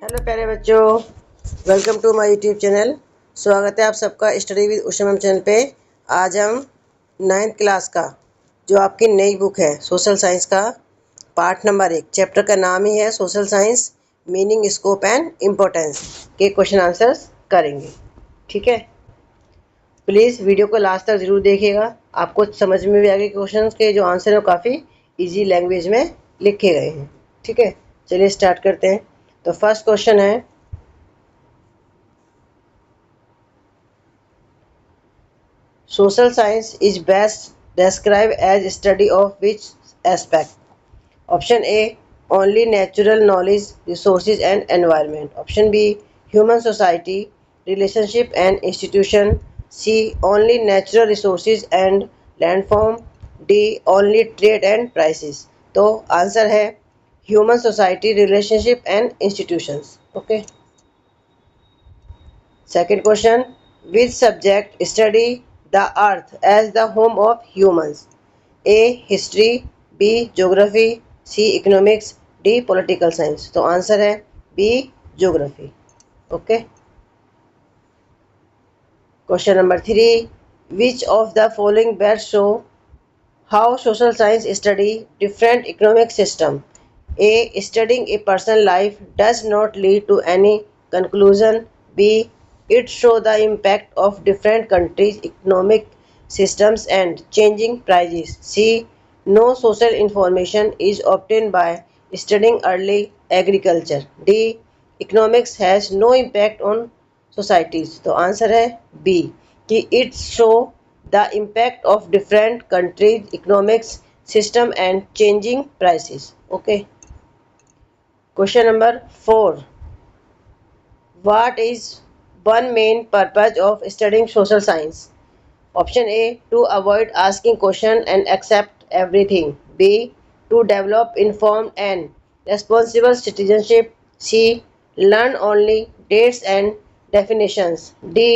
Hello प्यारे बच्चों, welcome to my YouTube channel. स्वागत है आप सबका study with Usha ma'am channel पे। आज हम 9th क्लास का जो आपकी नई बुक है सोशल साइंस का पार्ट नंबर 1 चैप्टर का नाम ही है social science meaning, scope and importance के क्वेश्चन आंसर्स करेंगे। ठीक है, प्लीज़ वीडियो को लास्ट तक ज़रूर देखिएगा। आपको समझ में भी आएगा क्वेश्चन के जो आंसर है वो काफ़ी ईजी लैंग्वेज में लिखे गए हैं। ठीक है, चलिए स्टार्ट करते हैं। तो फर्स्ट क्वेश्चन है, social science is best described as study of which aspect? Option A, only natural knowledge, resources and environment. Option B, human society, relationship and institution. C, only natural resources and landform. D, only trade and prices. तो answer है human society, relationship and institutions. Okay, second question, which subject study the earth as the home of humans? A, history, B, geography, C, economics, D, political science. तो answer है B, geography. Okay, question number 3, which of the following best show how social science study different economic system? A, studying a person's life does not lead to any conclusion. B, it shows the impact of different countries' economic systems and changing prices. C, no social information is obtained by studying early agriculture. D, economics has no impact on societies. तो answer है B कि it show the impact of different countries' economics system and changing prices. Okay. Question number 4. What is one main purpose of studying social science? Option A, to avoid asking question and accept everything. B, to develop informed and responsible citizenship. C, learn only dates and definitions. D,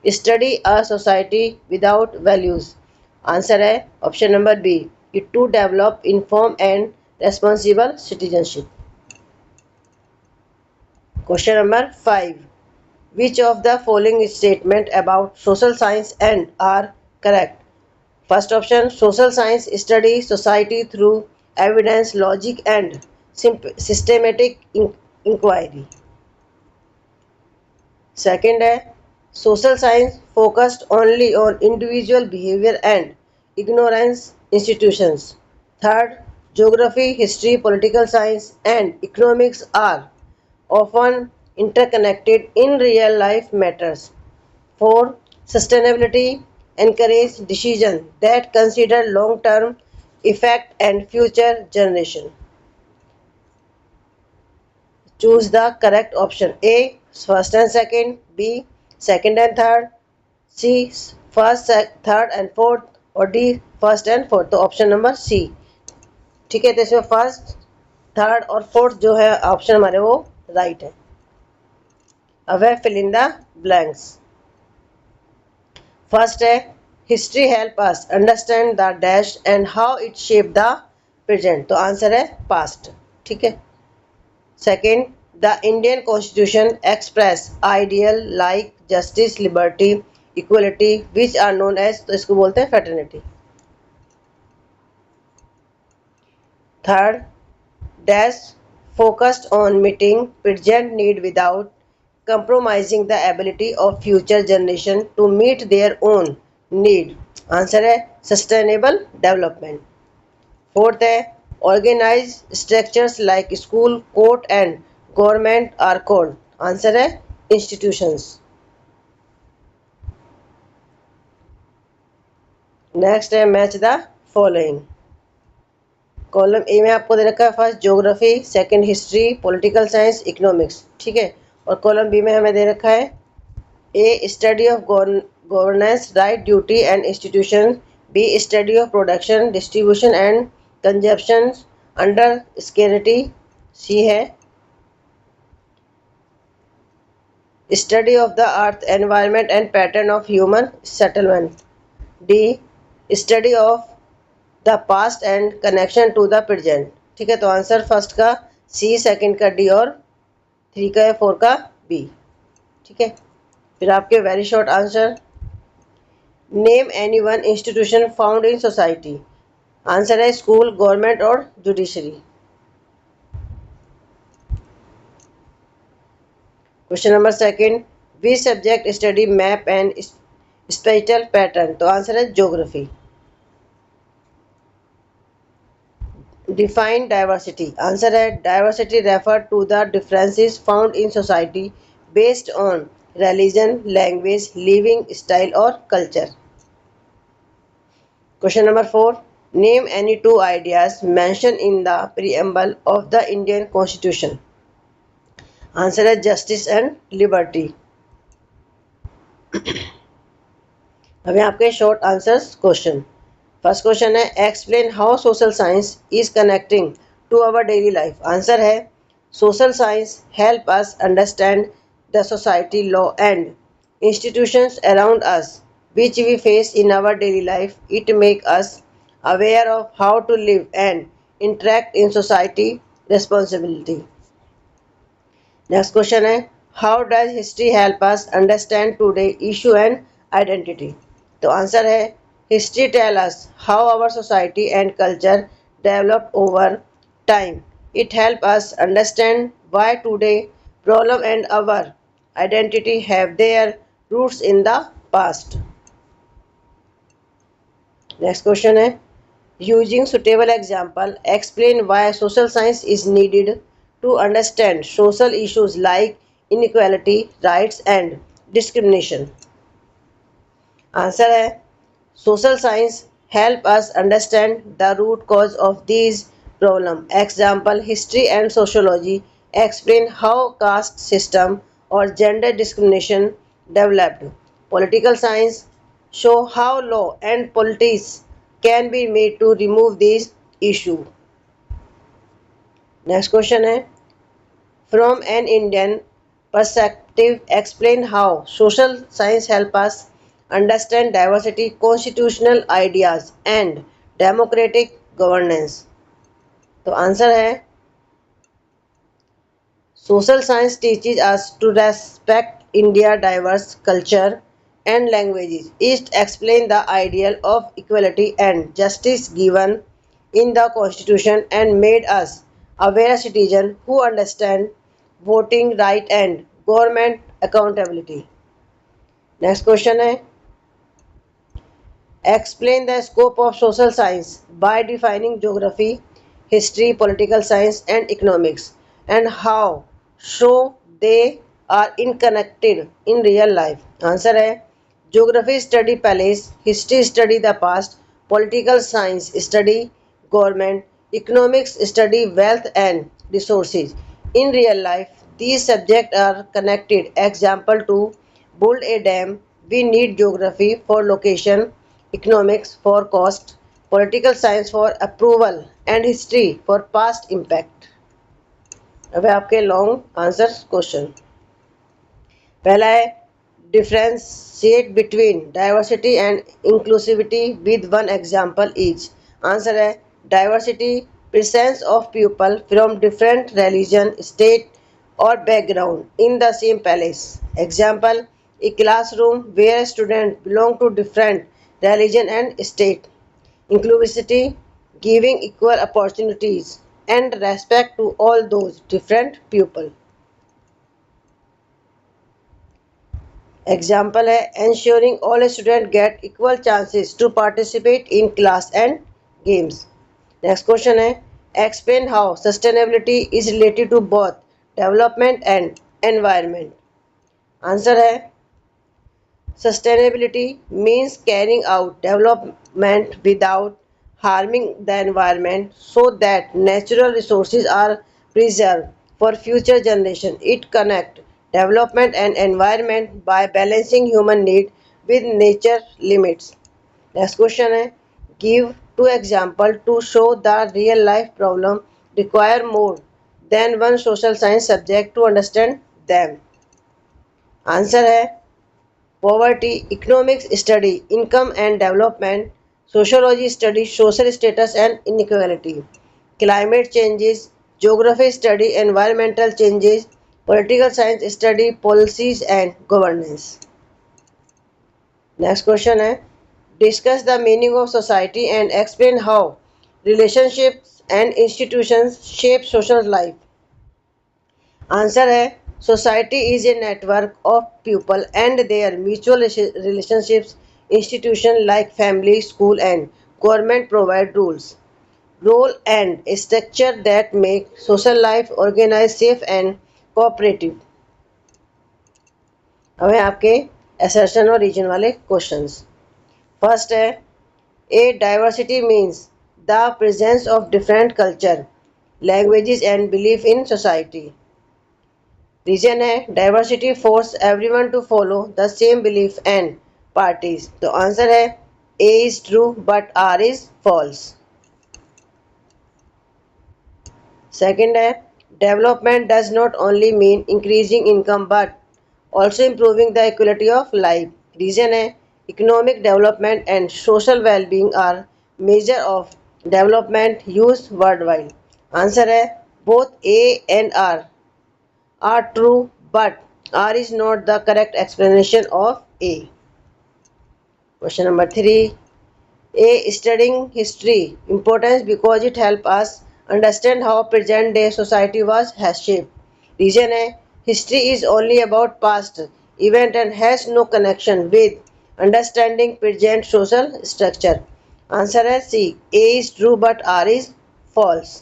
study a society without values. Answer है option number B, to develop informed and responsible citizenship. Question number 5. Which of the following statement about social science and are correct? First option, social science study society through evidence, logic and systematic inquiry. Second है, social science focused only on individual behavior and ignorance institutions. Third, geography, history, political science and economics are often interconnected in real life matters. 4. Sustainability encourages decisions that consider long term effect and future generation. Choose the correct option. A, first and second. B, second and third. C, first, third and fourth. और D, first and fourth. तो option number C. ठीक है, तो इसमें first, third और fourth जो है option हमारे वो राइट है. अब है fill in the blanks. First है, history help us understand the dash and how it shape the present. तो आंसर है पास्ट. ठीक है. Second, the Indian constitution express ideal like justice, liberty, equality which are known as. तो इसको बोलते हैं fraternity. Third, dash focused on meeting present need without compromising the ability of future generation to meet their own need. Answer है sustainable development. Fourth है, organize structures like school, court and government are called. Answer है institutions. Next है match the following. Column A में आपको दे रखा है first geography, second history, political science, economics. ठीक है. और कॉलम बी में हमें दे रखा है A, study of governance, right, duty and institution. B, study of production, distribution and consumption under scarcity. C है study of the earth, environment and pattern of human settlement. D, study of the past and connection to the present. ठीक है, तो answer first का सी, second का D और 3 का है, 4 का बी। ठीक है, फिर आपके very short answer. Name any one institution found in society. Answer है स्कूल, गवर्नमेंट और judiciary. Question number second, which subject study map and special pattern. तो आंसर है ज्योग्राफी। Define diversity. आंसर है diversity refer to the differences found in society based on religion, language, living style और culture. Question number 4, name any two ideas mention in the preamble of the Indian constitution. Answer है justice and liberty. अभी आपके short answers question. First question है explain how social science is connecting to our daily life. Answer है social science help us understand the society, law and institutions around us which we face in our daily life. It makes us aware of how to live and interact in society responsibility. Next question है how does history help us understand today issue and identity. तो answer है history tell us how our society and culture developed over time. It help us understand why today problem and our identity have their roots in the past. Next question है using suitable example explain why social science is needed to understand social issues like inequality, rights and discrimination. Answer है social science help us understand the root cause of these problem. Example history and sociology explain how caste system or gender discrimination developed. Political science show how law and politics can be made to remove these issue. Next question है from an Indian perspective explain how social science help us understand diversity, constitutional ideas and democratic governance. तो answer है social science teaches us to respect India's diverse culture and languages. It explains the ideal of equality and justice given in the constitution and made us aware citizens who understand voting right and government accountability. Next question है explain the scope of social science by defining geography, history, political science and economics and how so they are interconnected in real life. Answer है geography study place, history study the past, political science study government, economics study wealth and resources. In real life, these subjects are connected. Example to build a dam, we need geography for location, economics for cost, political science for approval and history for past impact. अब है आपके long answer question. पहला है differentiate between diversity and inclusivity with one example is. Answer है diversity presence of people from different religion, state or background in the same place. Example, a classroom where students belong to different religion and state. Inclusivity, giving equal opportunities and respect to all those different people. Example है ensuring all students get equal chances to participate in class and games. Next question है explain how sustainability is related to both development and environment. Answer है sustainability means carrying out development without harming the environment so that natural resources are preserved for future generations. It connects development and environment by balancing human need with nature limits. Next question है give two examples to show the real life problem require more than one social science subject to understand them. Answer है poverty, economics study income and development, sociology study social status and inequality, climate changes, geography study environmental changes, Political science study policies and governance. Next question है, discuss the meaning of society and explain how relationships and institutions shape social life. Answer है, society is a network of people and their mutual relationships. Institutions like family, school and government provide rules, role and structure that make social life organized, safe and cooperative. अब है आपके assertion और region वाले questions. First है, A diversity means the presence of different culture, languages and belief in society. Reason है, diversity force everyone to follow the same belief and parties. तो answer है, A is true but R is false. Second है, development does not only mean increasing income but also improving the equality of life. Reason है, economic development and social well-being are measure of development used worldwide. Answer है, both A and R are true but R is not the correct explanation of A. Question number 3. A, studying history importance because it helps us understand how present day society was shaped. Reason है, history is only about past event and has no connection with understanding present social structure. Answer है C. A is true but R is false.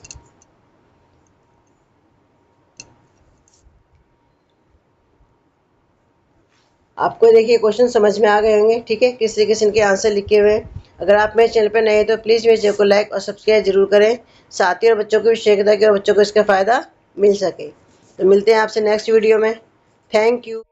आपको देखिए question समझ में आ गए होंगे, ठीक है, किस तरीके से इनके आंसर लिखे हुए हैं. अगर आप मेरे चैनल पर नए हैं तो प्लीज़ मेरे चैनल को लाइक और सब्सक्राइब जरूर करें. साथ ही और बच्चों को भी शेयर करें ताकि और बच्चों को इसका फ़ायदा मिल सके. तो मिलते हैं आपसे नेक्स्ट वीडियो में. Thank you.